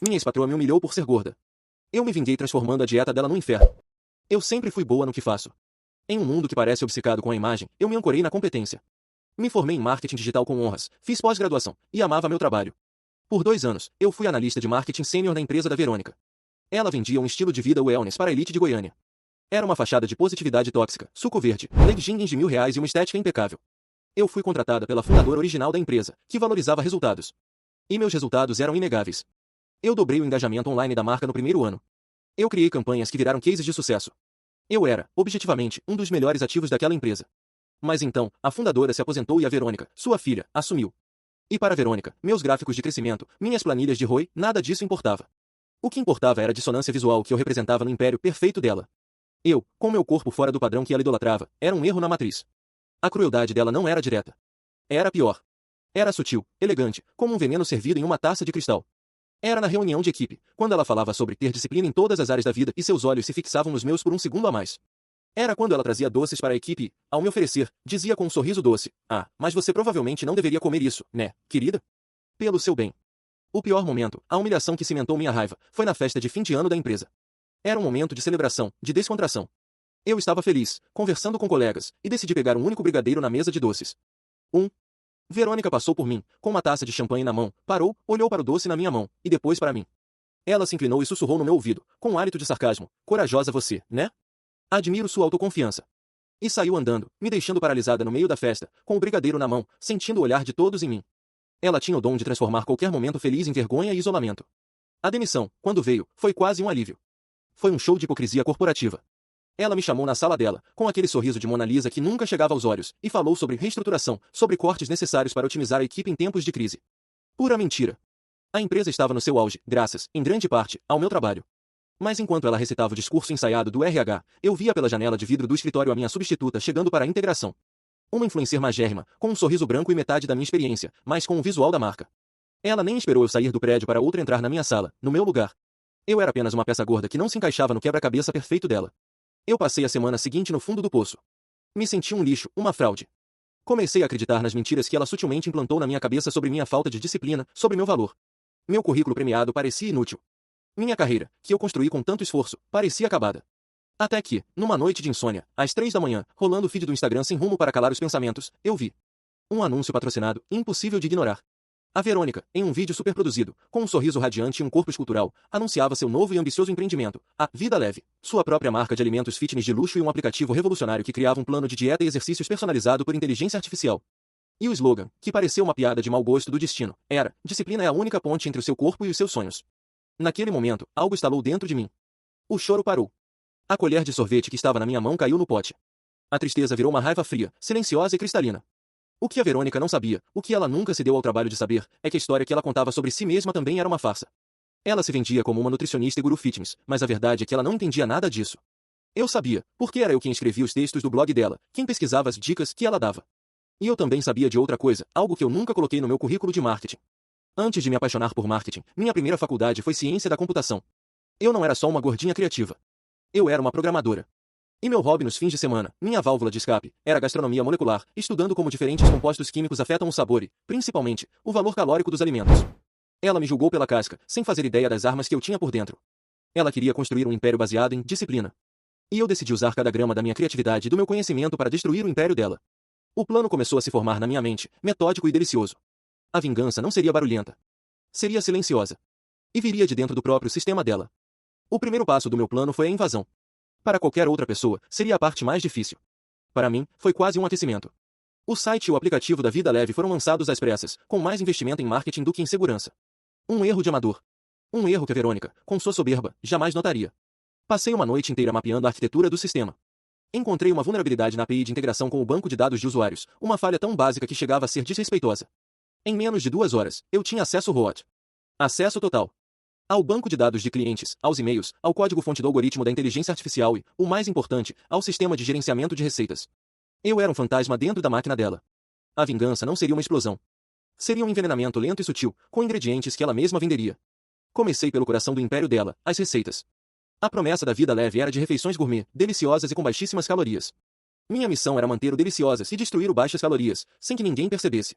Minha ex-patroa me humilhou por ser gorda. Eu me vinguei transformando a dieta dela num inferno. Eu sempre fui boa no que faço. Em um mundo que parece obcecado com a imagem, eu me ancorei na competência. Me formei em marketing digital com honras, fiz pós-graduação e amava meu trabalho. Por 2 anos, eu fui analista de marketing sênior na empresa da Verônica. Ela vendia um estilo de vida wellness para a elite de Goiânia. Era uma fachada de positividade tóxica, suco verde, leggings de R$ 1.000 e uma estética impecável. Eu fui contratada pela fundadora original da empresa, que valorizava resultados. E meus resultados eram inegáveis. Eu dobrei o engajamento online da marca no primeiro ano. Eu criei campanhas que viraram cases de sucesso. Eu era, objetivamente, um dos melhores ativos daquela empresa. Mas então, a fundadora se aposentou e a Verônica, sua filha, assumiu. E para a Verônica, meus gráficos de crescimento, minhas planilhas de ROI, nada disso importava. O que importava era a dissonância visual que eu representava no império perfeito dela. Eu, com meu corpo fora do padrão que ela idolatrava, era um erro na matriz. A crueldade dela não era direta. Era pior. Era sutil, elegante, como um veneno servido em uma taça de cristal. Era na reunião de equipe, quando ela falava sobre ter disciplina em todas as áreas da vida e seus olhos se fixavam nos meus por um segundo a mais. Era quando ela trazia doces para a equipe e, ao me oferecer, dizia com um sorriso doce: "Ah, mas você provavelmente não deveria comer isso, né, querida? Pelo seu bem." O pior momento, a humilhação que cimentou minha raiva, foi na festa de fim de ano da empresa. Era um momento de celebração, de descontração. Eu estava feliz, conversando com colegas, e decidi pegar um único brigadeiro na mesa de doces. Verônica passou por mim, com uma taça de champanhe na mão, parou, olhou para o doce na minha mão, e depois para mim. Ela se inclinou e sussurrou no meu ouvido, com um hálito de sarcasmo: "Corajosa você, né? Admiro sua autoconfiança." E saiu andando, me deixando paralisada no meio da festa, com o brigadeiro na mão, sentindo o olhar de todos em mim. Ela tinha o dom de transformar qualquer momento feliz em vergonha e isolamento. A demissão, quando veio, foi quase um alívio. Foi um show de hipocrisia corporativa. Ela me chamou na sala dela, com aquele sorriso de Mona Lisa que nunca chegava aos olhos, e falou sobre reestruturação, sobre cortes necessários para otimizar a equipe em tempos de crise. Pura mentira. A empresa estava no seu auge, graças, em grande parte, ao meu trabalho. Mas enquanto ela recitava o discurso ensaiado do RH, eu via pela janela de vidro do escritório a minha substituta chegando para a integração. Uma influencer magérrima, com um sorriso branco e metade da minha experiência, mas com o visual da marca. Ela nem esperou eu sair do prédio para outra entrar na minha sala, no meu lugar. Eu era apenas uma peça gorda que não se encaixava no quebra-cabeça perfeito dela. Eu passei a semana seguinte no fundo do poço. Me senti um lixo, uma fraude. Comecei a acreditar nas mentiras que ela sutilmente implantou na minha cabeça sobre minha falta de disciplina, sobre meu valor. Meu currículo premiado parecia inútil. Minha carreira, que eu construí com tanto esforço, parecia acabada. Até que, numa noite de insônia, às 3 da manhã, rolando o feed do Instagram sem rumo para calar os pensamentos, eu vi um anúncio patrocinado, impossível de ignorar. A Verônica, em um vídeo superproduzido, com um sorriso radiante e um corpo escultural, anunciava seu novo e ambicioso empreendimento, a Vida Leve, sua própria marca de alimentos fitness de luxo e um aplicativo revolucionário que criava um plano de dieta e exercícios personalizado por inteligência artificial. E o slogan, que pareceu uma piada de mau gosto do destino, era: "Disciplina é a única ponte entre o seu corpo e os seus sonhos." Naquele momento, algo estalou dentro de mim. O choro parou. A colher de sorvete que estava na minha mão caiu no pote. A tristeza virou uma raiva fria, silenciosa e cristalina. O que a Verônica não sabia, o que ela nunca se deu ao trabalho de saber, é que a história que ela contava sobre si mesma também era uma farsa. Ela se vendia como uma nutricionista e guru fitness, mas a verdade é que ela não entendia nada disso. Eu sabia, porque era eu quem escrevia os textos do blog dela, quem pesquisava as dicas que ela dava. E eu também sabia de outra coisa, algo que eu nunca coloquei no meu currículo de marketing. Antes de me apaixonar por marketing, minha primeira faculdade foi ciência da computação. Eu não era só uma gordinha criativa. Eu era uma programadora. E meu hobby nos fins de semana, minha válvula de escape, era gastronomia molecular, estudando como diferentes compostos químicos afetam o sabor e, principalmente, o valor calórico dos alimentos. Ela me julgou pela casca, sem fazer ideia das armas que eu tinha por dentro. Ela queria construir um império baseado em disciplina. E eu decidi usar cada grama da minha criatividade e do meu conhecimento para destruir o império dela. O plano começou a se formar na minha mente, metódico e delicioso. A vingança não seria barulhenta. Seria silenciosa. E viria de dentro do próprio sistema dela. O primeiro passo do meu plano foi a invasão. Para qualquer outra pessoa, seria a parte mais difícil. Para mim, foi quase um aquecimento. O site e o aplicativo da Vida Leve foram lançados às pressas, com mais investimento em marketing do que em segurança. Um erro de amador. Um erro que a Verônica, com sua soberba, jamais notaria. Passei uma noite inteira mapeando a arquitetura do sistema. Encontrei uma vulnerabilidade na API de integração com o banco de dados de usuários, uma falha tão básica que chegava a ser desrespeitosa. Em menos de 2 horas, eu tinha acesso ROAT. Acesso total. Ao banco de dados de clientes, aos e-mails, ao código-fonte do algoritmo da inteligência artificial e, o mais importante, ao sistema de gerenciamento de receitas. Eu era um fantasma dentro da máquina dela. A vingança não seria uma explosão. Seria um envenenamento lento e sutil, com ingredientes que ela mesma venderia. Comecei pelo coração do império dela, as receitas. A promessa da Vida Leve era de refeições gourmet, deliciosas e com baixíssimas calorias. Minha missão era manter o deliciosas e destruir o baixas calorias, sem que ninguém percebesse.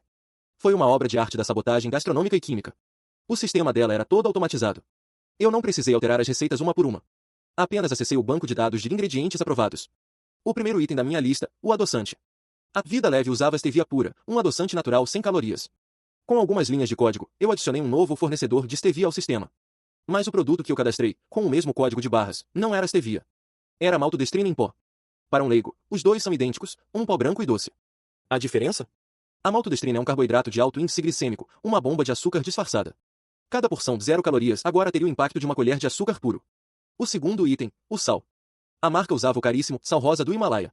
Foi uma obra de arte da sabotagem gastronômica e química. O sistema dela era todo automatizado. Eu não precisei alterar as receitas uma por uma. Apenas acessei o banco de dados de ingredientes aprovados. O primeiro item da minha lista, o adoçante. A Vida Leve usava stevia pura, um adoçante natural sem calorias. Com algumas linhas de código, eu adicionei um novo fornecedor de stevia ao sistema. Mas o produto que eu cadastrei, com o mesmo código de barras, não era stevia. Era maltodestrina em pó. Para um leigo, os dois são idênticos, um pó branco e doce. A diferença? A maltodestrina é um carboidrato de alto índice glicêmico, uma bomba de açúcar disfarçada. Cada porção de 0 calorias agora teria o impacto de uma colher de açúcar puro. O segundo item, o sal. A marca usava o caríssimo sal rosa do Himalaia.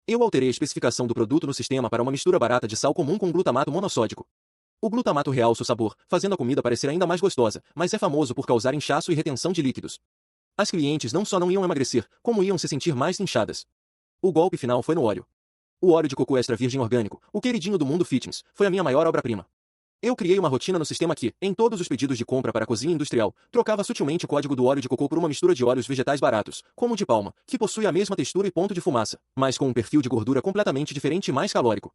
Eu alterei a especificação do produto no sistema para uma mistura barata de sal comum com glutamato monossódico. O glutamato realça o sabor, fazendo a comida parecer ainda mais gostosa, mas é famoso por causar inchaço e retenção de líquidos. As clientes não só não iam emagrecer, como iam se sentir mais inchadas. O golpe final foi no óleo. O óleo de coco extra virgem orgânico, o queridinho do mundo fitness, foi a minha maior obra-prima. Eu criei uma rotina no sistema que, em todos os pedidos de compra para a cozinha industrial, trocava sutilmente o código do óleo de cocô por uma mistura de óleos vegetais baratos, como o de palma, que possui a mesma textura e ponto de fumaça, mas com um perfil de gordura completamente diferente e mais calórico.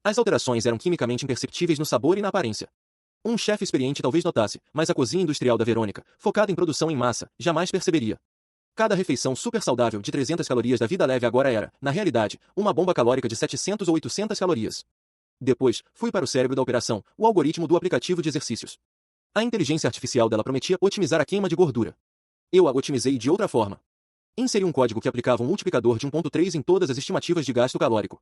As alterações eram quimicamente imperceptíveis no sabor e na aparência. Um chefe experiente talvez notasse, mas a cozinha industrial da Verônica, focada em produção em massa, jamais perceberia. Cada refeição super saudável de 300 calorias da Vida Leve agora era, na realidade, uma bomba calórica de 700 ou 800 calorias. Depois, fui para o cérebro da operação, o algoritmo do aplicativo de exercícios. A inteligência artificial dela prometia otimizar a queima de gordura. Eu a otimizei de outra forma. Inseri um código que aplicava um multiplicador de 1.3 em todas as estimativas de gasto calórico.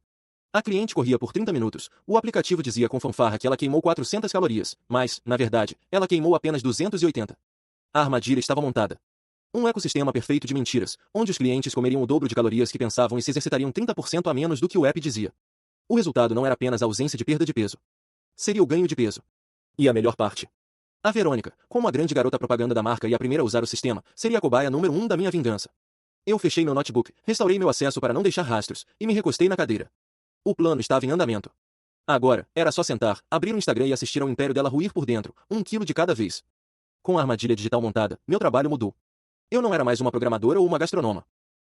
A cliente corria por 30 minutos, o aplicativo dizia com fanfarra que ela queimou 400 calorias, mas, na verdade, ela queimou apenas 280. A armadilha estava montada. Um ecossistema perfeito de mentiras, onde os clientes comeriam o dobro de calorias que pensavam e se exercitariam 30% a menos do que o app dizia. O resultado não era apenas a ausência de perda de peso. Seria o ganho de peso. E a melhor parte. A Verônica, como a grande garota propaganda da marca e a primeira a usar o sistema, seria a cobaia número 1 da minha vingança. Eu fechei meu notebook, restaurei meu acesso para não deixar rastros, e me recostei na cadeira. O plano estava em andamento. Agora, era só sentar, abrir o Instagram e assistir ao império dela ruir por dentro, 1 quilo de cada vez. Com a armadilha digital montada, meu trabalho mudou. Eu não era mais uma programadora ou uma gastronoma.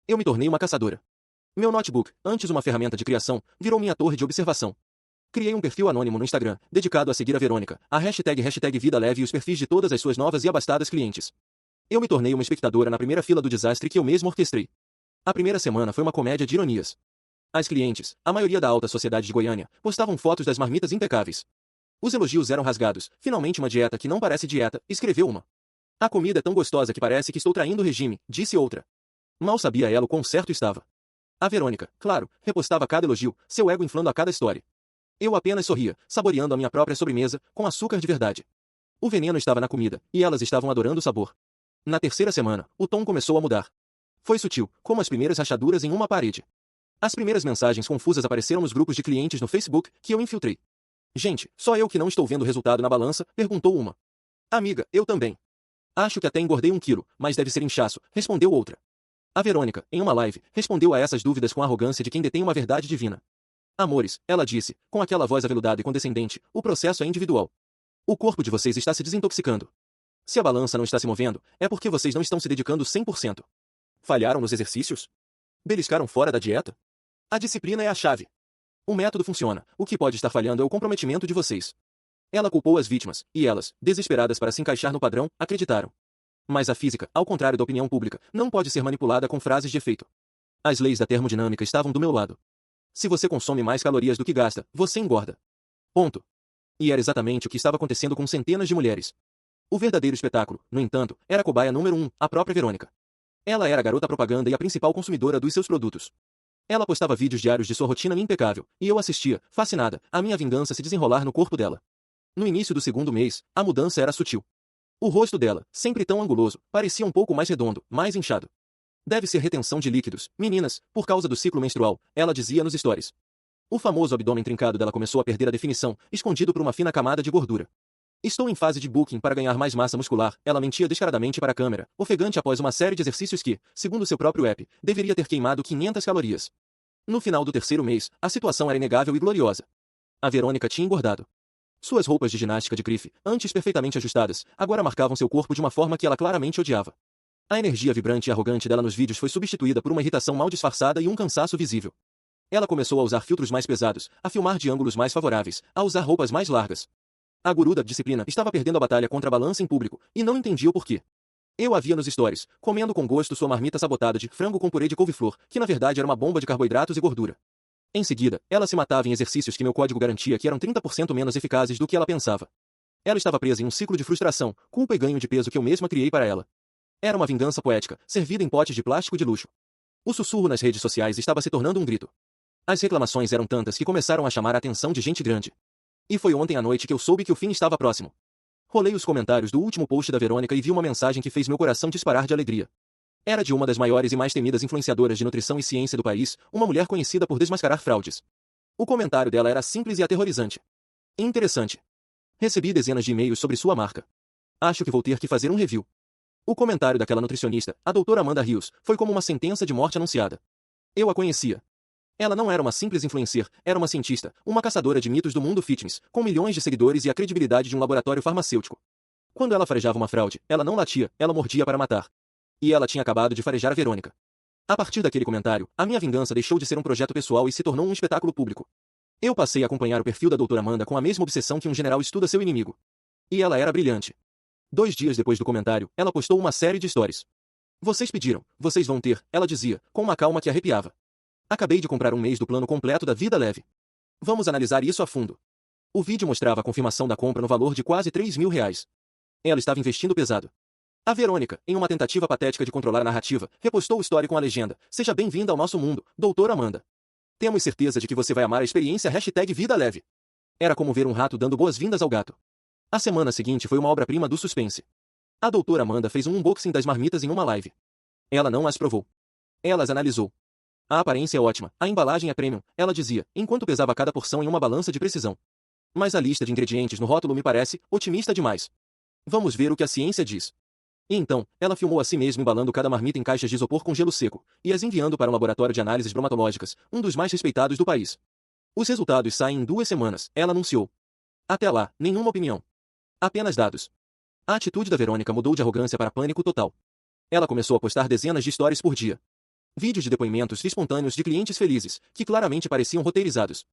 Eu me tornei uma caçadora. Meu notebook, antes uma ferramenta de criação, virou minha torre de observação. Criei um perfil anônimo no Instagram, dedicado a seguir a Verônica, a hashtag Vida Leve e os perfis de todas as suas novas e abastadas clientes. Eu me tornei uma espectadora na primeira fila do desastre que eu mesmo orquestrei. A primeira semana foi uma comédia de ironias. As clientes, a maioria da alta sociedade de Goiânia, postavam fotos das marmitas impecáveis. Os elogios eram rasgados. Finalmente uma dieta que não parece dieta, escreveu uma. A comida é tão gostosa que parece que estou traindo o regime, disse outra. Mal sabia ela o quão certo estava. A Verônica, claro, repostava cada elogio, seu ego inflando a cada história. Eu apenas sorria, saboreando a minha própria sobremesa, com açúcar de verdade. O veneno estava na comida, e elas estavam adorando o sabor. Na terceira semana, o tom começou a mudar. Foi sutil, como as primeiras rachaduras em uma parede. As primeiras mensagens confusas apareceram nos grupos de clientes no Facebook, que eu infiltrei. Gente, só eu que não estou vendo o resultado na balança, perguntou uma. Amiga, eu também. Acho que até engordei 1 quilo, mas deve ser inchaço, respondeu outra. A Verônica, em uma live, respondeu a essas dúvidas com a arrogância de quem detém uma verdade divina. Amores, ela disse, com aquela voz aveludada e condescendente, o processo é individual. O corpo de vocês está se desintoxicando. Se a balança não está se movendo, é porque vocês não estão se dedicando 100%. Falharam nos exercícios? Beliscaram fora da dieta? A disciplina é a chave. O método funciona, o que pode estar falhando é o comprometimento de vocês. Ela culpou as vítimas, e elas, desesperadas para se encaixar no padrão, acreditaram. Mas a física, ao contrário da opinião pública, não pode ser manipulada com frases de efeito. As leis da termodinâmica estavam do meu lado. Se você consome mais calorias do que gasta, você engorda. Ponto. E era exatamente o que estava acontecendo com centenas de mulheres. O verdadeiro espetáculo, no entanto, era a cobaia número 1, a própria Verônica. Ela era a garota propaganda e a principal consumidora dos seus produtos. Ela postava vídeos diários de sua rotina impecável, e eu assistia, fascinada, a minha vingança se desenrolar no corpo dela. No início do segundo mês, a mudança era sutil. O rosto dela, sempre tão anguloso, parecia um pouco mais redondo, mais inchado. Deve ser retenção de líquidos, meninas, por causa do ciclo menstrual, ela dizia nos stories. O famoso abdômen trincado dela começou a perder a definição, escondido por uma fina camada de gordura. Estou em fase de booking para ganhar mais massa muscular, ela mentia descaradamente para a câmera, ofegante após uma série de exercícios que, segundo seu próprio app, deveria ter queimado 500 calorias. No final do terceiro mês, a situação era inegável e gloriosa. A Verônica tinha engordado. Suas roupas de ginástica de grife, antes perfeitamente ajustadas, agora marcavam seu corpo de uma forma que ela claramente odiava. A energia vibrante e arrogante dela nos vídeos foi substituída por uma irritação mal disfarçada e um cansaço visível. Ela começou a usar filtros mais pesados, a filmar de ângulos mais favoráveis, a usar roupas mais largas. A guru da disciplina estava perdendo a batalha contra a balança em público, e não entendia o porquê. Eu a via nos stories, comendo com gosto sua marmita sabotada de frango com purê de couve-flor, que na verdade era uma bomba de carboidratos e gordura. Em seguida, ela se matava em exercícios que meu código garantia que eram 30% menos eficazes do que ela pensava. Ela estava presa em um ciclo de frustração, culpa e ganho de peso que eu mesma criei para ela. Era uma vingança poética, servida em potes de plástico de luxo. O sussurro nas redes sociais estava se tornando um grito. As reclamações eram tantas que começaram a chamar a atenção de gente grande. E foi ontem à noite que eu soube que o fim estava próximo. Rolei os comentários do último post da Verônica e vi uma mensagem que fez meu coração disparar de alegria. Era de uma das maiores e mais temidas influenciadoras de nutrição e ciência do país, uma mulher conhecida por desmascarar fraudes. O comentário dela era simples e aterrorizante. Interessante. Recebi dezenas de e-mails sobre sua marca. Acho que vou ter que fazer um review. O comentário daquela nutricionista, a doutora Amanda Rios, foi como uma sentença de morte anunciada. Eu a conhecia. Ela não era uma simples influencer, era uma cientista, uma caçadora de mitos do mundo fitness, com milhões de seguidores e a credibilidade de um laboratório farmacêutico. Quando ela farejava uma fraude, ela não latia, ela mordia para matar. E ela tinha acabado de farejar a Verônica. A partir daquele comentário, a minha vingança deixou de ser um projeto pessoal e se tornou um espetáculo público. Eu passei a acompanhar o perfil da doutora Amanda com a mesma obsessão que um general estuda seu inimigo. E ela era brilhante. 2 dias depois do comentário, ela postou uma série de stories. Vocês pediram, vocês vão ter, ela dizia, com uma calma que arrepiava. Acabei de comprar um mês do plano completo da Vida Leve. Vamos analisar isso a fundo. O vídeo mostrava a confirmação da compra no valor de quase R$ 3.000. Ela estava investindo pesado. A Verônica, em uma tentativa patética de controlar a narrativa, repostou o story com a legenda: "Seja bem-vinda ao nosso mundo, doutora Amanda. Temos certeza de que você vai amar a experiência #Vida Leve." Era como ver um rato dando boas-vindas ao gato. A semana seguinte foi uma obra-prima do suspense. A doutora Amanda fez um unboxing das marmitas em uma live. Ela não as provou. Ela as analisou. A aparência é ótima, a embalagem é premium, ela dizia, enquanto pesava cada porção em uma balança de precisão. Mas a lista de ingredientes no rótulo me parece otimista demais. Vamos ver o que a ciência diz. E então, ela filmou a si mesma embalando cada marmita em caixas de isopor com gelo seco, e as enviando para um laboratório de análises bromatológicas, um dos mais respeitados do país. Os resultados saem em 2 semanas, ela anunciou. Até lá, nenhuma opinião. Apenas dados. A atitude da Verônica mudou de arrogância para pânico total. Ela começou a postar dezenas de stories por dia. Vídeos de depoimentos espontâneos de clientes felizes, que claramente pareciam roteirizados.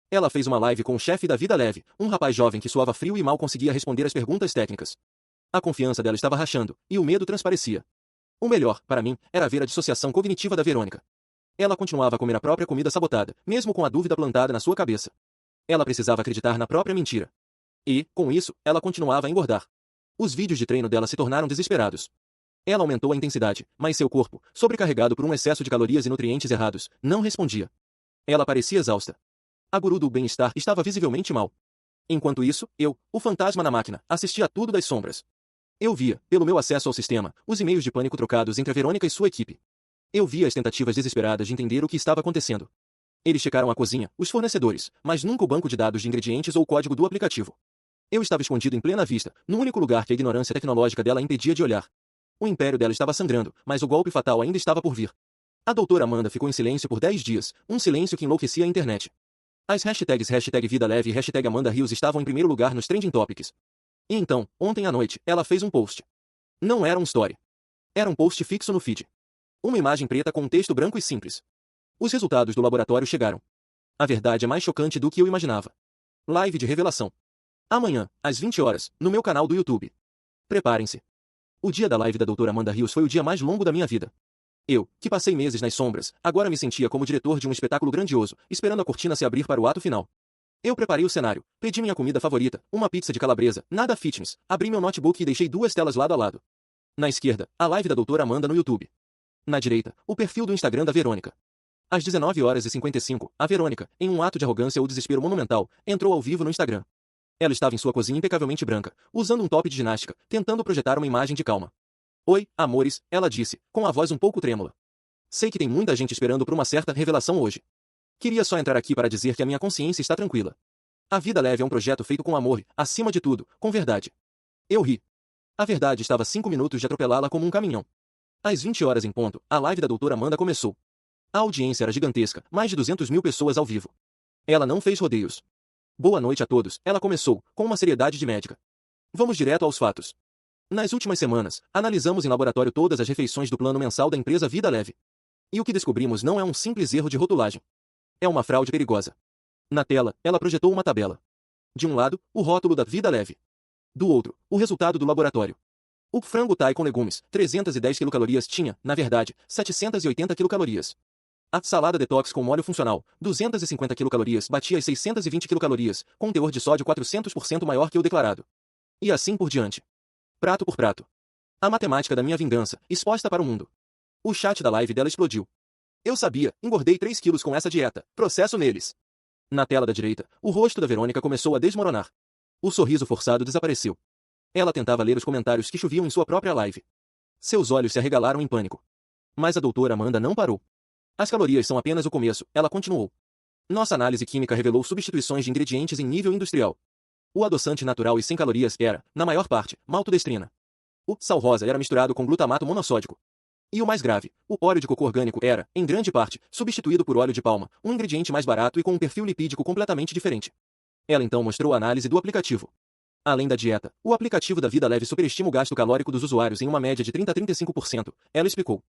Ela fez uma live com o chefe da Vida Leve, um rapaz jovem que suava frio e mal conseguia responder às perguntas técnicas. A confiança dela estava rachando, e o medo transparecia. O melhor, para mim, era ver a dissociação cognitiva da Verônica. Ela continuava a comer a própria comida sabotada, mesmo com a dúvida plantada na sua cabeça. Ela precisava acreditar na própria mentira. E, com isso, ela continuava a engordar. Os vídeos de treino dela se tornaram desesperados. Ela aumentou a intensidade, mas seu corpo, sobrecarregado por um excesso de calorias e nutrientes errados, não respondia. Ela parecia exausta. A guru do bem-estar estava visivelmente mal. Enquanto isso, eu, o fantasma na máquina, assistia a tudo das sombras. Eu via, pelo meu acesso ao sistema, os e-mails de pânico trocados entre a Verônica e sua equipe. Eu via as tentativas desesperadas de entender o que estava acontecendo. Eles checaram a cozinha, os fornecedores, mas nunca o banco de dados de ingredientes ou o código do aplicativo. Eu estava escondido em plena vista, no único lugar que a ignorância tecnológica dela a impedia de olhar. O império dela estava sangrando, mas o golpe fatal ainda estava por vir. A doutora Amanda ficou em silêncio por 10 dias, um silêncio que enlouquecia a internet. As hashtags #Vida Leve e #Amanda Rios estavam em primeiro lugar nos trending topics. E então, ontem à noite, ela fez um post. Não era um story. Era um post fixo no feed. Uma imagem preta com um texto branco e simples. Os resultados do laboratório chegaram. A verdade é mais chocante do que eu imaginava. Live de revelação. Amanhã, às 20 horas, no meu canal do YouTube. Preparem-se. O dia da live da doutora Amanda Rios foi o dia mais longo da minha vida. Eu, que passei meses nas sombras, agora me sentia como diretor de um espetáculo grandioso, esperando a cortina se abrir para o ato final. Eu preparei o cenário, pedi minha comida favorita, uma pizza de calabresa, nada fitness, abri meu notebook e deixei 2 telas lado a lado. Na esquerda, a live da doutora Amanda no YouTube. Na direita, o perfil do Instagram da Verônica. Às 19h55, a Verônica, em um ato de arrogância ou desespero monumental, entrou ao vivo no Instagram. Ela estava em sua cozinha impecavelmente branca, usando um top de ginástica, tentando projetar uma imagem de calma. "Oi, amores", ela disse, com a voz um pouco trêmula. "Sei que tem muita gente esperando por uma certa revelação hoje. Queria só entrar aqui para dizer que a minha consciência está tranquila. A Vida Leve é um projeto feito com amor e, acima de tudo, com verdade." Eu ri. A verdade estava a 5 minutos de atropelá-la como um caminhão. Às 20 horas em ponto, a live da doutora Amanda começou. A audiência era gigantesca, mais de 200.000 pessoas ao vivo. Ela não fez rodeios. "Boa noite a todos", ela começou, com uma seriedade de médica. "Vamos direto aos fatos. Nas últimas semanas, analisamos em laboratório todas as refeições do plano mensal da empresa Vida Leve. E o que descobrimos não é um simples erro de rotulagem. É uma fraude perigosa." Na tela, ela projetou uma tabela. De um lado, o rótulo da Vida Leve. Do outro, o resultado do laboratório. O frango Thai com legumes, 310 quilocalorias tinha, na verdade, 780 quilocalorias. A salada detox com molho funcional, 250 quilocalorias, batia as 620 quilocalorias, com teor de sódio 400% maior que o declarado. E assim por diante. Prato por prato. A matemática da minha vingança, exposta para o mundo. O chat da live dela explodiu. Eu sabia, engordei 3 quilos com essa dieta, processo neles. Na tela da direita, o rosto da Verônica começou a desmoronar. O sorriso forçado desapareceu. Ela tentava ler os comentários que choviam em sua própria live. Seus olhos se arregalaram em pânico. Mas a doutora Amanda não parou. As calorias são apenas o começo, ela continuou. Nossa análise química revelou substituições de ingredientes em nível industrial. O adoçante natural e sem calorias era, na maior parte, maltodestrina. O sal rosa era misturado com glutamato monossódico. E o mais grave, o óleo de cocô orgânico era, em grande parte, substituído por óleo de palma, um ingrediente mais barato e com um perfil lipídico completamente diferente. Ela então mostrou a análise do aplicativo. Além da dieta, o aplicativo da Vida Leve superestima o gasto calórico dos usuários em uma média de 30 a 35%, ela explicou.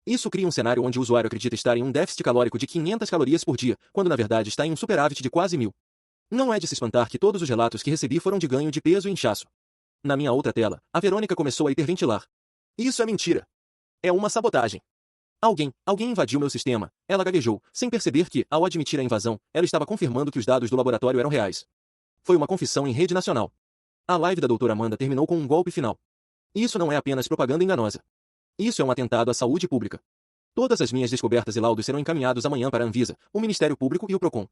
Isso cria um cenário onde o usuário acredita estar em um déficit calórico de 500 calorias por dia, quando na verdade está em um superávit de quase 1.000. Não é de se espantar que todos os relatos que recebi foram de ganho de peso e inchaço. Na minha outra tela, a Verônica começou a hiperventilar. Isso é mentira. É uma sabotagem. Alguém invadiu meu sistema, ela gaguejou, sem perceber que, ao admitir a invasão, ela estava confirmando que os dados do laboratório eram reais. Foi uma confissão em rede nacional. A live da doutora Amanda terminou com um golpe final. Isso não é apenas propaganda enganosa. Isso é um atentado à saúde pública. Todas as minhas descobertas e laudos serão encaminhados amanhã para a Anvisa, o Ministério Público e o Procon.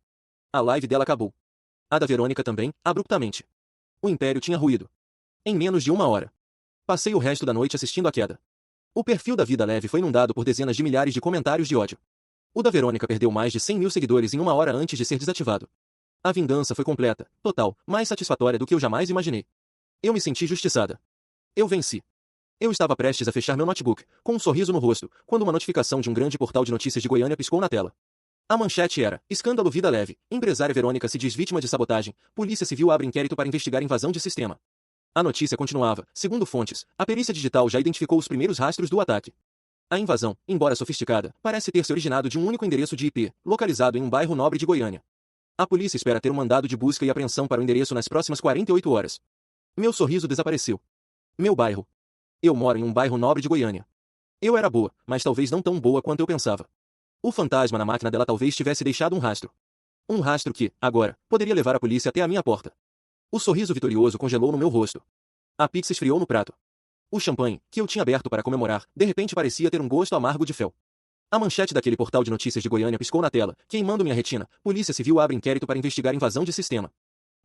A live dela acabou. A da Verônica também, abruptamente. O império tinha ruído. Em menos de uma hora. Passei o resto da noite assistindo à queda. O perfil da Vida Leve foi inundado por dezenas de milhares de comentários de ódio. O da Verônica perdeu mais de 100 mil seguidores em uma hora antes de ser desativado. A vingança foi completa, total, mais satisfatória do que eu jamais imaginei. Eu me senti justiçada. Eu venci. Eu estava prestes a fechar meu notebook, com um sorriso no rosto, quando uma notificação de um grande portal de notícias de Goiânia piscou na tela. A manchete era: Escândalo Vida Leve, empresária Verônica se diz vítima de sabotagem, Polícia Civil abre inquérito para investigar invasão de sistema. A notícia continuava: segundo fontes, a perícia digital já identificou os primeiros rastros do ataque. A invasão, embora sofisticada, parece ter se originado de um único endereço de IP, localizado em um bairro nobre de Goiânia. A polícia espera ter um mandado de busca e apreensão para o endereço nas próximas 48 horas. Meu sorriso desapareceu. Meu bairro. Eu moro em um bairro nobre de Goiânia. Eu era boa, mas talvez não tão boa quanto eu pensava. O fantasma na máquina dela talvez tivesse deixado um rastro. Um rastro que, agora, poderia levar a polícia até a minha porta. O sorriso vitorioso congelou no meu rosto. A pizza esfriou no prato. O champanhe, que eu tinha aberto para comemorar, de repente parecia ter um gosto amargo de fel. A manchete daquele portal de notícias de Goiânia piscou na tela, queimando minha retina. Polícia Civil abre inquérito para investigar invasão de sistema.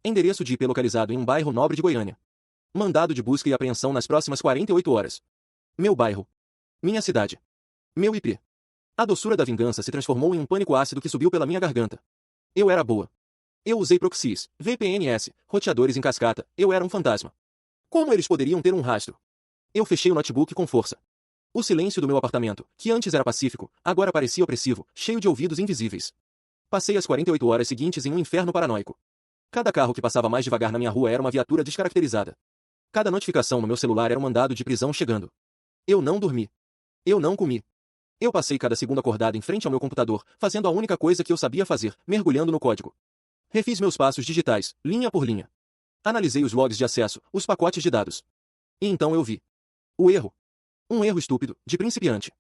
Endereço de IP localizado em um bairro nobre de Goiânia. Mandado de busca e apreensão nas próximas 48 horas. Meu bairro. Minha cidade. Meu IP. A doçura da vingança se transformou em um pânico ácido que subiu pela minha garganta. Eu era boa. Eu usei proxies, VPNs, roteadores em cascata, eu era um fantasma. Como eles poderiam ter um rastro? Eu fechei o notebook com força. O silêncio do meu apartamento, que antes era pacífico, agora parecia opressivo, cheio de ouvidos invisíveis. Passei as 48 horas seguintes em um inferno paranoico. Cada carro que passava mais devagar na minha rua era uma viatura descaracterizada. Cada notificação no meu celular era um mandado de prisão chegando. Eu não dormi. Eu não comi. Eu passei cada segundo acordado em frente ao meu computador, fazendo a única coisa que eu sabia fazer, mergulhando no código. Refiz meus passos digitais, linha por linha. Analisei os logs de acesso, os pacotes de dados. E então eu vi. O erro. Um erro estúpido, de principiante.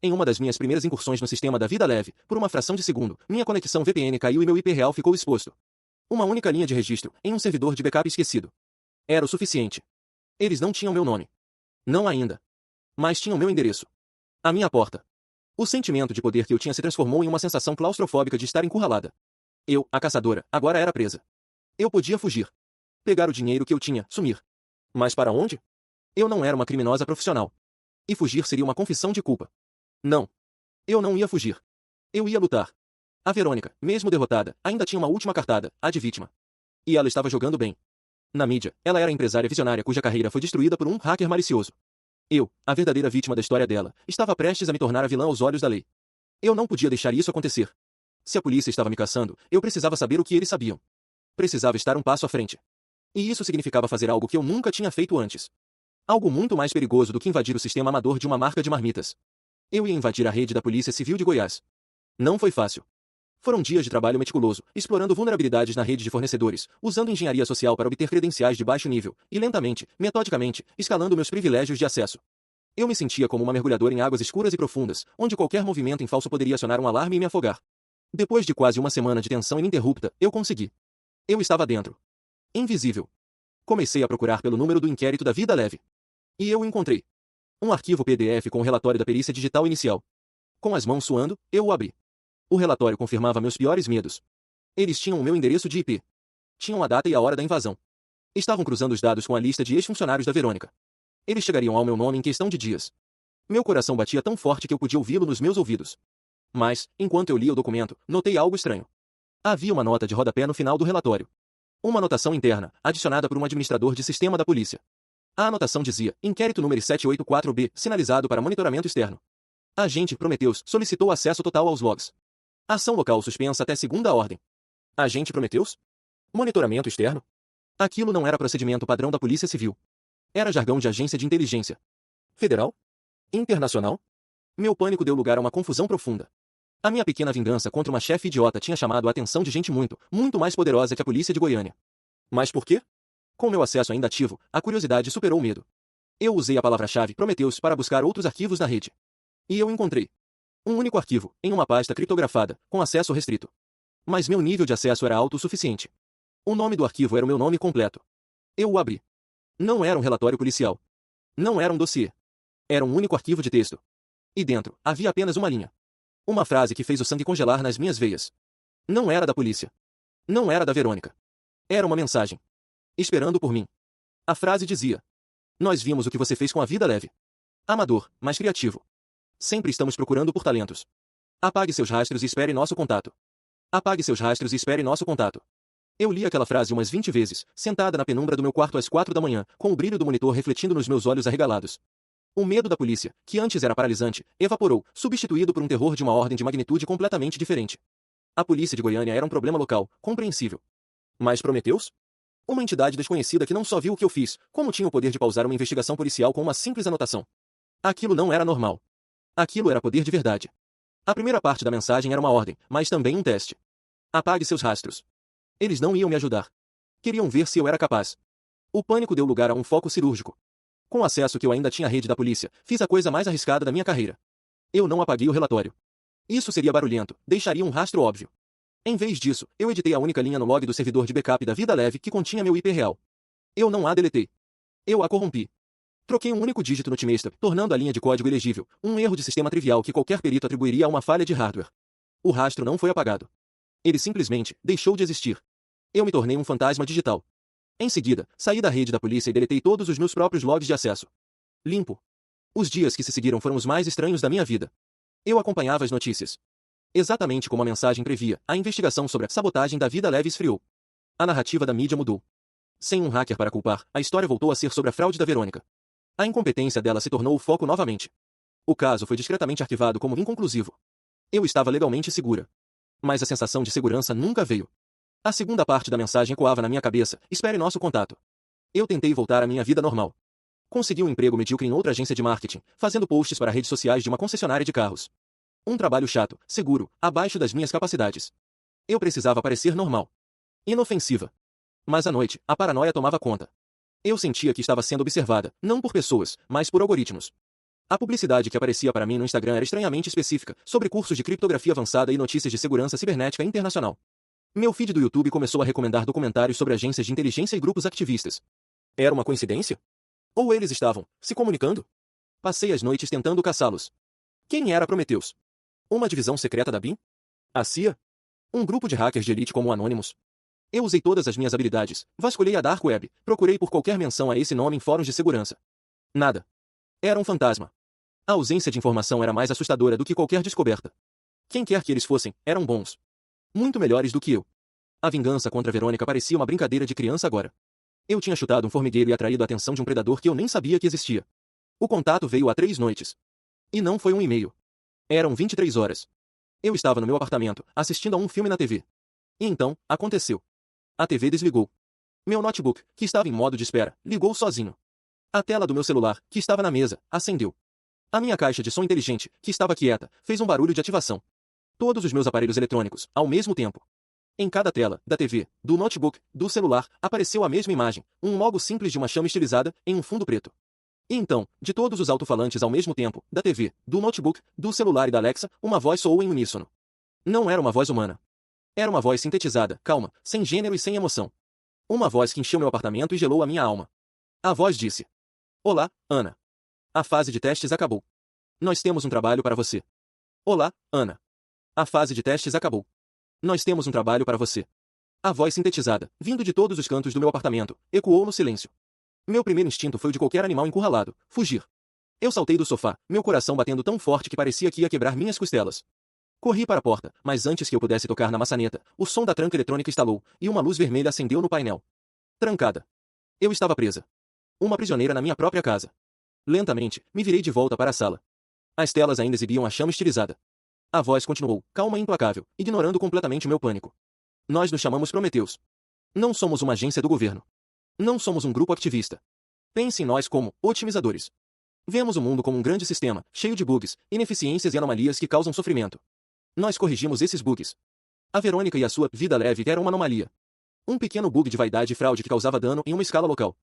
Em uma das minhas primeiras incursões no sistema da Vida Leve, por uma fração de segundo, minha conexão VPN caiu e meu IP real ficou exposto. Uma única linha de registro, em um servidor de backup esquecido. Era o suficiente. Eles não tinham meu nome. Não ainda. Mas tinham meu endereço. A minha porta. O sentimento de poder que eu tinha se transformou em uma sensação claustrofóbica de estar encurralada. Eu, a caçadora, agora era presa. Eu podia fugir. Pegar o dinheiro que eu tinha, sumir. Mas para onde? Eu não era uma criminosa profissional. E fugir seria uma confissão de culpa. Não. Eu não ia fugir. Eu ia lutar. A Verônica, mesmo derrotada, ainda tinha uma última cartada, a de vítima. E ela estava jogando bem. Na mídia, ela era a empresária visionária cuja carreira foi destruída por um hacker malicioso. Eu, a verdadeira vítima da história dela, estava prestes a me tornar a vilã aos olhos da lei. Eu não podia deixar isso acontecer. Se a polícia estava me caçando, eu precisava saber o que eles sabiam. Precisava estar um passo à frente. E isso significava fazer algo que eu nunca tinha feito antes. Algo muito mais perigoso do que invadir o sistema amador de uma marca de marmitas. Eu ia invadir a rede da Polícia Civil de Goiás. Não foi fácil. Foram dias de trabalho meticuloso, explorando vulnerabilidades na rede de fornecedores, usando engenharia social para obter credenciais de baixo nível, e lentamente, metodicamente, escalando meus privilégios de acesso. Eu me sentia como uma mergulhadora em águas escuras e profundas, onde qualquer movimento em falso poderia acionar um alarme e me afogar. Depois de quase uma semana de tensão ininterrupta, eu consegui. Eu estava dentro. Invisível. Comecei a procurar pelo número do inquérito da vida leve. E eu o encontrei. Um arquivo PDF com o relatório da perícia digital inicial. Com as mãos suando, eu o abri. O relatório confirmava meus piores medos. Eles tinham o meu endereço de IP. Tinham a data e a hora da invasão. Estavam cruzando os dados com a lista de ex-funcionários da Verônica. Eles chegariam ao meu nome em questão de dias. Meu coração batia tão forte que eu podia ouvi-lo nos meus ouvidos. Mas, enquanto eu lia o documento, notei algo estranho. Havia uma nota de rodapé no final do relatório. Uma anotação interna, adicionada por um administrador de sistema da polícia. A anotação dizia, inquérito número 784B, sinalizado para monitoramento externo. Agente Prometheus solicitou acesso total aos logs. Ação local suspensa até segunda ordem. Agente Prometheus? Monitoramento externo? Aquilo não era procedimento padrão da Polícia Civil. Era jargão de agência de inteligência. Federal? Internacional? Meu pânico deu lugar a uma confusão profunda. A minha pequena vingança contra uma chefe idiota tinha chamado a atenção de gente muito, muito mais poderosa que a polícia de Goiânia. Mas por quê? Com meu acesso ainda ativo, a curiosidade superou o medo. Eu usei a palavra-chave Prometheus para buscar outros arquivos na rede. E eu encontrei. Um único arquivo, em uma pasta criptografada, com acesso restrito. Mas meu nível de acesso era alto o suficiente. O nome do arquivo era o meu nome completo. Eu o abri. Não era um relatório policial. Não era um dossiê. Era um único arquivo de texto. E dentro, havia apenas uma linha. Uma frase que fez o sangue congelar nas minhas veias. Não era da polícia. Não era da Verônica. Era uma mensagem. Esperando por mim. A frase dizia: nós vimos o que você fez com a vida leve. Amador, mas criativo. Sempre estamos procurando por talentos. Apague seus rastros e espere nosso contato. Apague seus rastros e espere nosso contato. Eu li aquela frase umas 20 vezes, sentada na penumbra do meu quarto às 4 da manhã, com o brilho do monitor refletindo nos meus olhos arregalados. O medo da polícia, que antes era paralisante, evaporou, substituído por um terror de uma ordem de magnitude completamente diferente. A polícia de Goiânia era um problema local, compreensível. Mas Prometheus? Uma entidade desconhecida que não só viu o que eu fiz, como tinha o poder de pausar uma investigação policial com uma simples anotação. Aquilo não era normal. Aquilo era poder de verdade. A primeira parte da mensagem era uma ordem, mas também um teste. Apague seus rastros. Eles não iam me ajudar. Queriam ver se eu era capaz. O pânico deu lugar a um foco cirúrgico. Com o acesso que eu ainda tinha à rede da polícia, fiz a coisa mais arriscada da minha carreira. Eu não apaguei o relatório. Isso seria barulhento, deixaria um rastro óbvio. Em vez disso, eu editei a única linha no log do servidor de backup da vida leve que continha meu IP real. Eu não a deletei. Eu a corrompi. Troquei um único dígito no tmestre, tornando a linha de código elegível, um erro de sistema trivial que qualquer perito atribuiria a uma falha de hardware. O rastro não foi apagado. Ele simplesmente deixou de existir. Eu me tornei um fantasma digital. Em seguida, saí da rede da polícia e deletei todos os meus próprios logs de acesso. Limpo. Os dias que se seguiram foram os mais estranhos da minha vida. Eu acompanhava as notícias. Exatamente como a mensagem previa, a investigação sobre a sabotagem da vida leve esfriou. A narrativa da mídia mudou. Sem um hacker para culpar, a história voltou a ser sobre a fraude da Verônica. A incompetência dela se tornou o foco novamente. O caso foi discretamente arquivado como inconclusivo. Eu estava legalmente segura. Mas a sensação de segurança nunca veio. A segunda parte da mensagem ecoava na minha cabeça: espere nosso contato. Eu tentei voltar à minha vida normal. Consegui um emprego medíocre em outra agência de marketing, fazendo posts para redes sociais de uma concessionária de carros. Um trabalho chato, seguro, abaixo das minhas capacidades. Eu precisava parecer normal. Inofensiva. Mas à noite, a paranoia tomava conta. Eu sentia que estava sendo observada, não por pessoas, mas por algoritmos. A publicidade que aparecia para mim no Instagram era estranhamente específica, sobre cursos de criptografia avançada e notícias de segurança cibernética internacional. Meu feed do YouTube começou a recomendar documentários sobre agências de inteligência e grupos ativistas. Era uma coincidência? Ou eles estavam se comunicando? Passei as noites tentando caçá-los. Quem era Prometheus? Uma divisão secreta da BIM? A CIA? Um grupo de hackers de elite como o Anonymous? Eu usei todas as minhas habilidades, vasculhei a Dark Web, procurei por qualquer menção a esse nome em fóruns de segurança. Nada. Era um fantasma. A ausência de informação era mais assustadora do que qualquer descoberta. Quem quer que eles fossem, eram bons. Muito melhores do que eu. A vingança contra Verônica parecia uma brincadeira de criança agora. Eu tinha chutado um formigueiro e atraído a atenção de um predador que eu nem sabia que existia. O contato veio há 3 noites. E não foi um e-mail. Eram 23 horas. Eu estava no meu apartamento, assistindo a um filme na TV. E então, aconteceu. A TV desligou. Meu notebook, que estava em modo de espera, ligou sozinho. A tela do meu celular, que estava na mesa, acendeu. A minha caixa de som inteligente, que estava quieta, fez um barulho de ativação. Todos os meus aparelhos eletrônicos, ao mesmo tempo. Em cada tela, da TV, do notebook, do celular, apareceu a mesma imagem, um logo simples de uma chama estilizada, em um fundo preto. E então, de todos os alto-falantes ao mesmo tempo, da TV, do notebook, do celular e da Alexa, uma voz soou em uníssono. Não era uma voz humana. Era uma voz sintetizada, calma, sem gênero e sem emoção. Uma voz que encheu meu apartamento e gelou a minha alma. A voz disse: Olá, Ana. A fase de testes acabou. Nós temos um trabalho para você. Olá, Ana. A fase de testes acabou. Nós temos um trabalho para você. A voz sintetizada, vindo de todos os cantos do meu apartamento, ecoou no silêncio. Meu primeiro instinto foi o de qualquer animal encurralado: fugir. Eu saltei do sofá, meu coração batendo tão forte que parecia que ia quebrar minhas costelas. Corri para a porta, mas antes que eu pudesse tocar na maçaneta, o som da tranca eletrônica estalou, e uma luz vermelha acendeu no painel. Trancada. Eu estava presa. Uma prisioneira na minha própria casa. Lentamente, me virei de volta para a sala. As telas ainda exibiam a chama estilizada. A voz continuou, calma e implacável, ignorando completamente o meu pânico. Nós nos chamamos Prometeus. Não somos uma agência do governo. Não somos um grupo ativista. Pense em nós como otimizadores. Vemos o mundo como um grande sistema, cheio de bugs, ineficiências e anomalias que causam sofrimento. Nós corrigimos esses bugs. A Verônica e a sua vida leve eram uma anomalia. Um pequeno bug de vaidade e fraude que causava dano em uma escala local.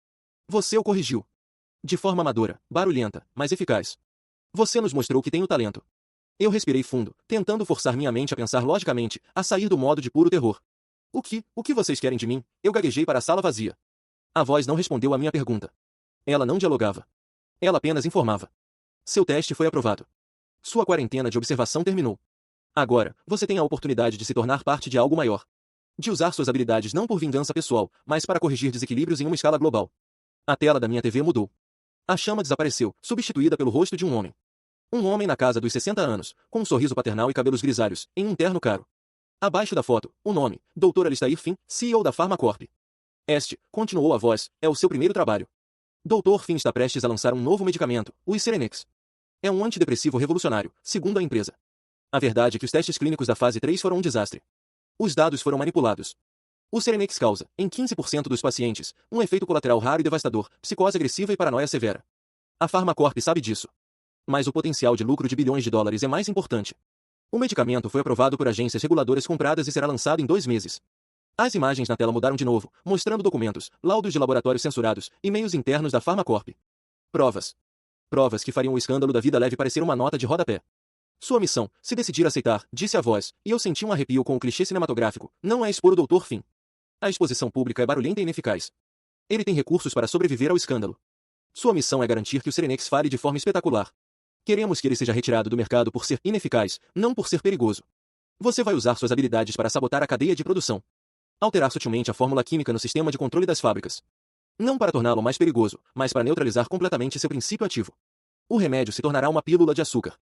Você o corrigiu. De forma amadora, barulhenta, mas eficaz. Você nos mostrou que tem o talento. Eu respirei fundo, tentando forçar minha mente a pensar logicamente, a sair do modo de puro terror. O que vocês querem de mim? Eu gaguejei para a sala vazia. A voz não respondeu à minha pergunta. Ela não dialogava. Ela apenas informava. Seu teste foi aprovado. Sua quarentena de observação terminou. Agora, você tem a oportunidade de se tornar parte de algo maior. De usar suas habilidades não por vingança pessoal, mas para corrigir desequilíbrios em uma escala global. A tela da minha TV mudou. A chama desapareceu, substituída pelo rosto de um homem. Um homem na casa dos 60 anos, com um sorriso paternal e cabelos grisalhos, em um terno caro. Abaixo da foto, o nome, Dr. Alistair Finn, CEO da Pharmacorp. Este, continuou a voz, é o seu primeiro trabalho. Dr. Finn está prestes a lançar um novo medicamento, o Serenex. É um antidepressivo revolucionário, segundo a empresa. A verdade é que os testes clínicos da fase 3 foram um desastre. Os dados foram manipulados. O Serenex causa, em 15% dos pacientes, um efeito colateral raro e devastador, psicose agressiva e paranoia severa. A Pharmacorp sabe disso. Mas o potencial de lucro de bilhões de dólares é mais importante. O medicamento foi aprovado por agências reguladoras compradas e será lançado em 2 meses. As imagens na tela mudaram de novo, mostrando documentos, laudos de laboratório censurados, e-mails internos da Pharmacorp. Provas. Provas que fariam o escândalo da vida leve parecer uma nota de rodapé. Sua missão, se decidir aceitar, disse a voz, e eu senti um arrepio com o clichê cinematográfico, não é expor o Dr. Finn. A exposição pública é barulhenta e ineficaz. Ele tem recursos para sobreviver ao escândalo. Sua missão é garantir que o Serenex fale de forma espetacular. Queremos que ele seja retirado do mercado por ser ineficaz, não por ser perigoso. Você vai usar suas habilidades para sabotar a cadeia de produção. Alterar sutilmente a fórmula química no sistema de controle das fábricas. Não para torná-lo mais perigoso, mas para neutralizar completamente seu princípio ativo. O remédio se tornará uma pílula de açúcar.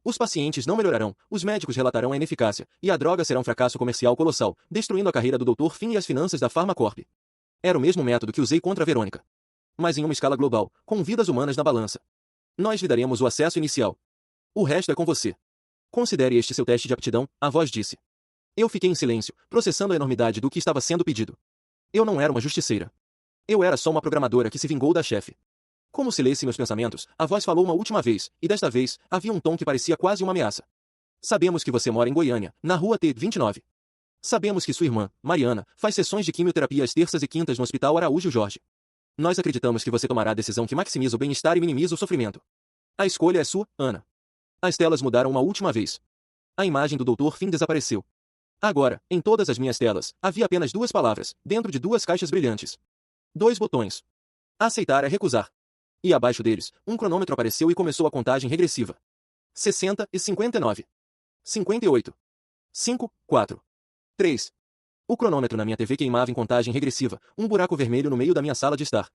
Os pacientes não melhorarão, os médicos relatarão a ineficácia, e a droga será um fracasso comercial colossal, destruindo a carreira do Dr. Finn e as finanças da Pharmacorp. Era o mesmo método que usei contra a Verônica. Mas em uma escala global, com vidas humanas na balança. Nós lhe daremos o acesso inicial. O resto é com você. Considere este seu teste de aptidão, a voz disse. Eu fiquei em silêncio, processando a enormidade do que estava sendo pedido. Eu não era uma justiceira. Eu era só uma programadora que se vingou da chefe. Como se lesse meus pensamentos, a voz falou uma última vez, e desta vez, havia um tom que parecia quase uma ameaça. Sabemos que você mora em Goiânia, na rua T29. Sabemos que sua irmã, Mariana, faz sessões de quimioterapia às terças e quintas no Hospital Araújo Jorge. Nós acreditamos que você tomará a decisão que maximiza o bem-estar e minimiza o sofrimento. A escolha é sua, Ana. As telas mudaram uma última vez. A imagem do Dr. Finn desapareceu. Agora, em todas as minhas telas, havia apenas 2 palavras, dentro de 2 caixas brilhantes. 2 botões. Aceitar é recusar. E abaixo deles, um cronômetro apareceu e começou a contagem regressiva. 60 e 59. 58. 5, 4. 3. O cronômetro na minha TV queimava em contagem regressiva, um buraco vermelho no meio da minha sala de estar.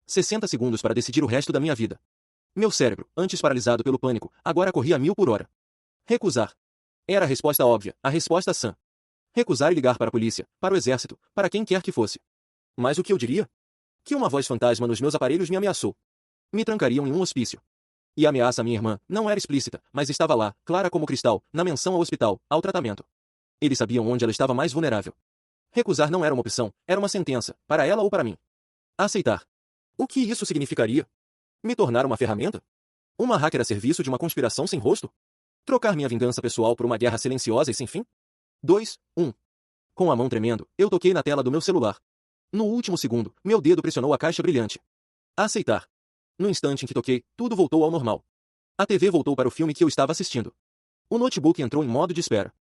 60 segundos para decidir o resto da minha vida. Meu cérebro, antes paralisado pelo pânico, agora corria a 1000 por hora. Recusar. Era a resposta óbvia, a resposta sã. Recusar e ligar para a polícia, para o exército, para quem quer que fosse. Mas o que eu diria? Que uma voz fantasma nos meus aparelhos me ameaçou. Me trancariam em um hospício. E a ameaça à minha irmã não era explícita, mas estava lá, clara como cristal, na menção ao hospital, ao tratamento. Eles sabiam onde ela estava mais vulnerável. Recusar não era uma opção, era uma sentença, para ela ou para mim. Aceitar. O que isso significaria? Me tornar uma ferramenta? Uma hacker a serviço de uma conspiração sem rosto? Trocar minha vingança pessoal por uma guerra silenciosa e sem fim? 2, 1. Com a mão tremendo, eu toquei na tela do meu celular. No último segundo, meu dedo pressionou a caixa brilhante. Aceitar. No instante em que toquei, tudo voltou ao normal. A TV voltou para o filme que eu estava assistindo. O notebook entrou em modo de espera.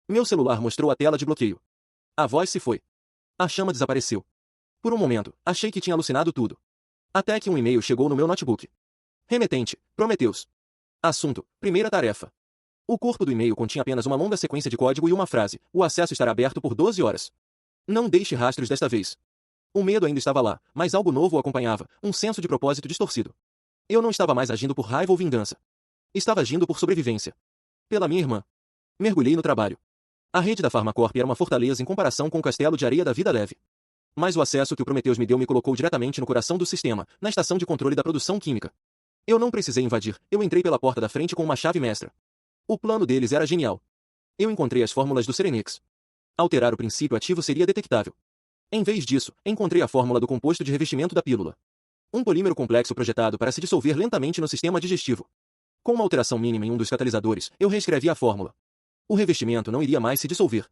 Meu celular mostrou a tela de bloqueio. A voz se foi. A chama desapareceu. Por um momento, achei que tinha alucinado tudo. Até que um e-mail chegou no meu notebook. Remetente, Prometheus. Assunto, primeira tarefa. O corpo do e-mail continha apenas uma longa sequência de código e uma frase: o acesso estará aberto por 12 horas. Não deixe rastros desta vez. O medo ainda estava lá, mas algo novo o acompanhava, um senso de propósito distorcido. Eu não estava mais agindo por raiva ou vingança. Estava agindo por sobrevivência. Pela minha irmã. Mergulhei no trabalho. A rede da Pharmacorp era uma fortaleza em comparação com o castelo de areia da vida leve. Mas o acesso que o Prometheus me deu me colocou diretamente no coração do sistema, na estação de controle da produção química. Eu não precisei invadir, eu entrei pela porta da frente com uma chave mestra. O plano deles era genial. Eu encontrei as fórmulas do Serenix. Alterar o princípio ativo seria detectável. Em vez disso, encontrei a fórmula do composto de revestimento da pílula. Um polímero complexo projetado para se dissolver lentamente no sistema digestivo. Com uma alteração mínima em um dos catalisadores, eu reescrevi a fórmula. O revestimento não iria mais se dissolver.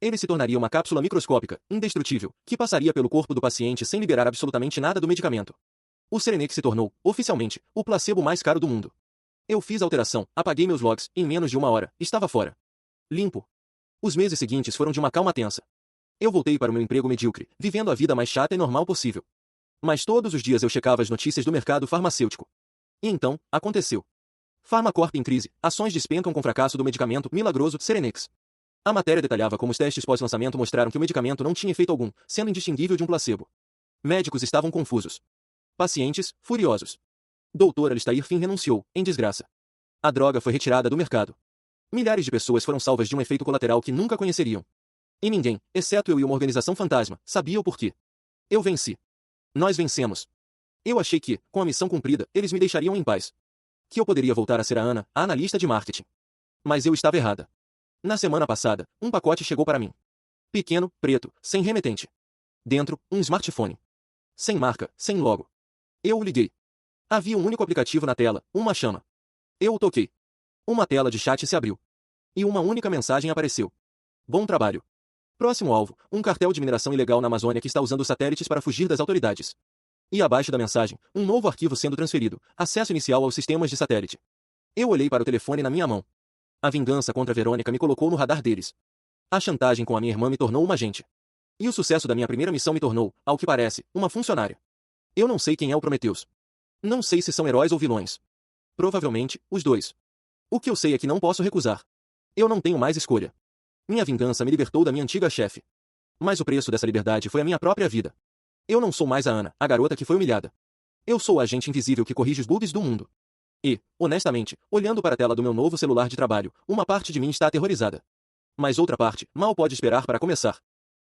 Ele se tornaria uma cápsula microscópica, indestrutível, que passaria pelo corpo do paciente sem liberar absolutamente nada do medicamento. O Serenix se tornou, oficialmente, o placebo mais caro do mundo. Eu fiz a alteração, apaguei meus logs, em menos de uma hora, estava fora. Limpo. Os meses seguintes foram de uma calma tensa. Eu voltei para o meu emprego medíocre, vivendo a vida mais chata e normal possível. Mas todos os dias eu checava as notícias do mercado farmacêutico. E então, aconteceu. Pharmacorp em crise, ações despencam com fracasso do medicamento milagroso Serenix. A matéria detalhava como os testes pós-lançamento mostraram que o medicamento não tinha efeito algum, sendo indistinguível de um placebo. Médicos estavam confusos. Pacientes, furiosos. Doutor Alistair Finn renunciou, em desgraça. A droga foi retirada do mercado. Milhares de pessoas foram salvas de um efeito colateral que nunca conheceriam. E ninguém, exceto eu e uma organização fantasma, sabia o porquê. Eu venci. Nós vencemos. Eu achei que, com a missão cumprida, eles me deixariam em paz. Que eu poderia voltar a ser a Ana, a analista de marketing. Mas eu estava errada. Na semana passada, um pacote chegou para mim. Pequeno, preto, sem remetente. Dentro, um smartphone. Sem marca, sem logo. Eu o liguei. Havia um único aplicativo na tela, uma chama. Eu o toquei. Uma tela de chat se abriu. E uma única mensagem apareceu. Bom trabalho. Próximo alvo, um cartel de mineração ilegal na Amazônia que está usando satélites para fugir das autoridades. E abaixo da mensagem, um novo arquivo sendo transferido, acesso inicial aos sistemas de satélite. Eu olhei para o telefone na minha mão. A vingança contra Verônica me colocou no radar deles. A chantagem com a minha irmã me tornou uma agente. E o sucesso da minha primeira missão me tornou, ao que parece, uma funcionária. Eu não sei quem é o Prometheus. Não sei se são heróis ou vilões. Provavelmente, os dois. O que eu sei é que não posso recusar. Eu não tenho mais escolha. Minha vingança me libertou da minha antiga chefe. Mas o preço dessa liberdade foi a minha própria vida. Eu não sou mais a Ana, a garota que foi humilhada. Eu sou o agente invisível que corrige os bugs do mundo. E, honestamente, olhando para a tela do meu novo celular de trabalho, uma parte de mim está aterrorizada. Mas outra parte mal pode esperar para começar.